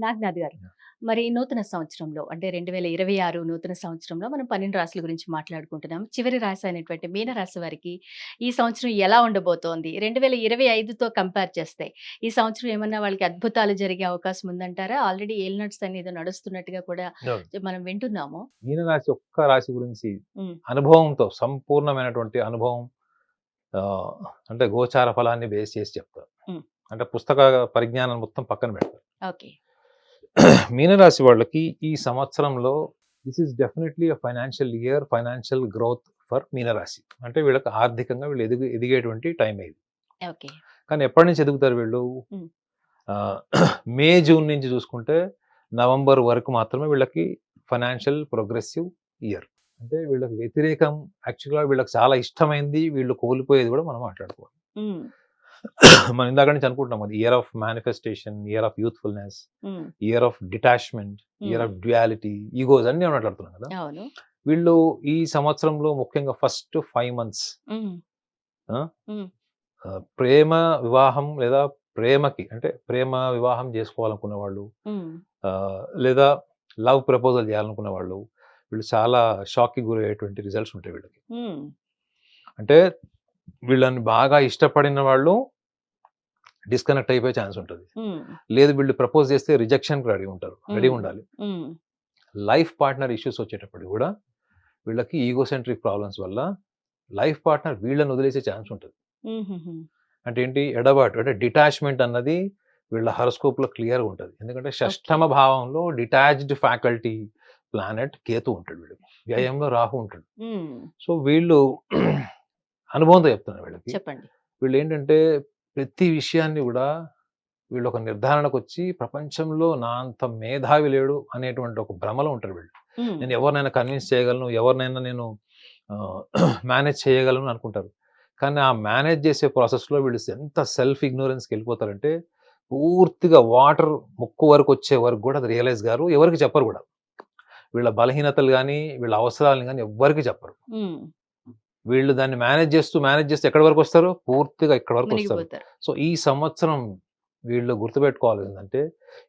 నాగనాథ్ గారు. మరి నూతన సంవత్సరంలో అంటే 2026 నూతన సంవత్సరంలో మనం 12 రాశుల గురించి మాట్లాడుకుంటున్నాం. చివరి రాశి అయినటువంటి మీనరాశి వారికి ఈ సంవత్సరం ఎలా ఉండబోతోంది? 2025తో కంపేర్ చేస్తే ఈ సంవత్సరం ఏమన్నా వాళ్ళకి అద్భుతాలు జరిగే అవకాశం ఉందంటారా? ఆల్రెడీ ఏలినాటి శని ఏదో నడుస్తున్నట్టుగా కూడా అవును. మనం వింటున్నాము. మీనరాశి ఒక్క రాశి గురించి హ్మ్. అనుభవంతో సంపూర్ణమైనటువంటి అనుభవం ఆహ్, అంటే గోచార ఫలాన్ని బేస్ చేసి చెప్తారు. హ్మ్. అంటే పుస్తక పరిజ్ఞానం మొత్తం పక్కన పెడతారు. ఓకే. మీనరాశి వాళ్ళకి ఈ సంవత్సరంలో this is definitely a financial year, financial growth for మీనరాశి. అంటే వీళ్ళకి ఆర్థికంగా వీళ్ళు ఎదిగేటువంటి టైం ఇది. ఓకే. కానీ ఎప్పటి నుంచి ఎదుగుతారు వీళ్ళు? హ్మ్. ఆహ్, మే, జూన్ నుంచి చూసుకుంటే నవంబర్ వరకు మాత్రమే వీళ్ళకి ఫైనాన్షియల్ ప్రోగ్రెసివ్ ఇయర్. అంటే వీళ్ళకి వ్యతిరేకం యాక్చువల్‌గా వీళ్ళకి చాలా ఇష్టమైంది వీళ్ళు కోల్పోయేది కూడా మనం మాట్లాడుకోవాలి. హ్మ్. మనం ఇందాక నుంచి అనుకుంటున్నాం అది year of manifestation, year of youthfulness, హ్మ్. ఇయర్ ఆఫ్ డిటాచ్‌మెంట్, ఇయర్ హ్మ్. ఆఫ్ డ్యుయాలిటీ, ఈగోస్ అన్నీ మాట్లాడుతున్నాం కదా! అవును. వీళ్ళు ఈ సంవత్సరంలో ముఖ్యంగా ఫస్ట్ 5 మంత్స్ హ్మ్. ఆ! హ్మ్. ప్రేమ వివాహం లేదా ప్రేమకి అంటే ప్రేమ వివాహం చేసుకోవాలనుకునే వాళ్ళు, హ్మ్. లేదా లవ్ ప్రపోజల్ చేయాలనుకునే వాళ్ళు, వీళ్ళు చాలా షాక్‌కి గురయ్యేటువంటి రిజల్ట్స్ ఉంటాయి వీళ్ళకి. హ్మ్. అంటే వీళ్ళని బాగా ఇష్టపడిన వాళ్ళు డిస్కనెక్ట్ అయిపోయే ఛాన్స్ ఉంటది. హ్మ్. లేదు వీళ్ళు ప్రపోజ్ చేస్తే రిజెక్షన్‌కి రెడీ ఉంటారు. రెడీ హ్మ్. ఉండాలి. హ్మ్. లైఫ్ పార్ట్నర్ ఇష్యూస్ వచ్చేటప్పటికి కూడా వీళ్ళకి ఈగోసెంట్రిక్ ప్రాబ్లమ్స్ వల్ల లైఫ్ పార్ట్నర్ వీళ్ళని వదిలేసే ఛాన్స్ ఉంటది. హుహుహు. అంటే ఏంటి? ఎడబాటు అంటే డిటాచ్‌మెంట్ అన్నది వీళ్ళ హారోస్కోప్‌లో క్లియర్‌గా ఉంటది. ఎందుకంటే ఓకే. షష్టమ భావంలో డిటాచ్డ్ ఫ్యాకల్టీ ప్లానెట్ కేతు ఉంటాడు వీళ్ళకి. వ్యయంలో రాహు ఉంటాడు. హ్మ్. సో వీళ్ళు అనుభవంతో చెప్తున్నా వీళ్ళకి. చెప్పండి. వీళ్ళేంటంటే ప్రతి విషయాన్ని గూడా వీళ్ళొక నిర్ధారణకొచ్చి ప్రపంచంలో నా అంత మేధావి లేడు అనేటువంటి ఒక భ్రమలో ఉంటారు వీళ్ళు. హ్మ్. నేను ఎవరినైనా కన్విన్స్ చేయగలను, ఎవరినైనా నేను ఆహ్, మేనేజ్ చేయగలను అనుకుంటారు. కానీ ఆ మేనేజ్ చేసే ప్రాసెస్‌లో వీళ్ళు ఎంత సెల్ఫ్ ఇగ్నోరెన్స్‌కెళ్ళిపోతారంటే, పూర్తిగా వాటర్ ముక్కు వరకొచ్చే వరకు గూడా అది రియలైజ్ గారు. ఎవరికీ చెప్పరు గూడా. వీళ్ళ బలహీనతలు గాని, వీళ్ళ అవసరాలను గాని ఎవ్వరికీ చెప్పరు. హ్మ్. వీళ్ళు దాన్ని మేనేజ్ చేస్తూ ఎక్కడి వరకొస్తారు? పూర్తిగా ఇక్కడి వరకొస్తారు. మునిగిపోతారు. సో, ఈ సంవత్సరం వీళ్ళు గుర్తుపెట్టుకోవాల్సిందేంటంటే,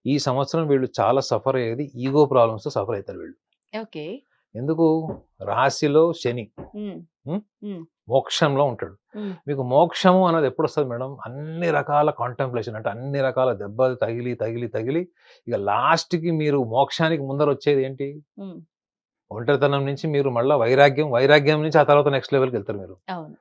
ఈ సంవత్సరం వీళ్ళు చాలా సఫర్ అయ్యేది ఈగో ప్రాబ్లమ్స్‌తో సఫర్ అయితారు వీళ్ళు. ఓకే. ఎందుకు? రాశిలో శని. హ్మ్. హ్మ్. హ్మ్. మోక్షంలో ఉంటాడు. హ్మ్. మీకు మోక్షము అన్నది ఎప్పుడొస్తది మేడం? అన్ని రకాల కాంటెంప్లేషన్ అంటే అన్ని రకాల దెబ్బలు తగిలి, తగిలి, తగిలి ఇక లాస్ట్‌కి మీరు మోక్షానికి ముందరొచ్చేదేంటి? హ్మ్. ఒంటరితనం నుంచి మీరు మళ్ళా వైరాగ్యం, వైరాగ్యం నుంచి ఆ తర్వాత నెక్స్ట్ లెవెల్‌కెళ్తారు మీరు. అవును.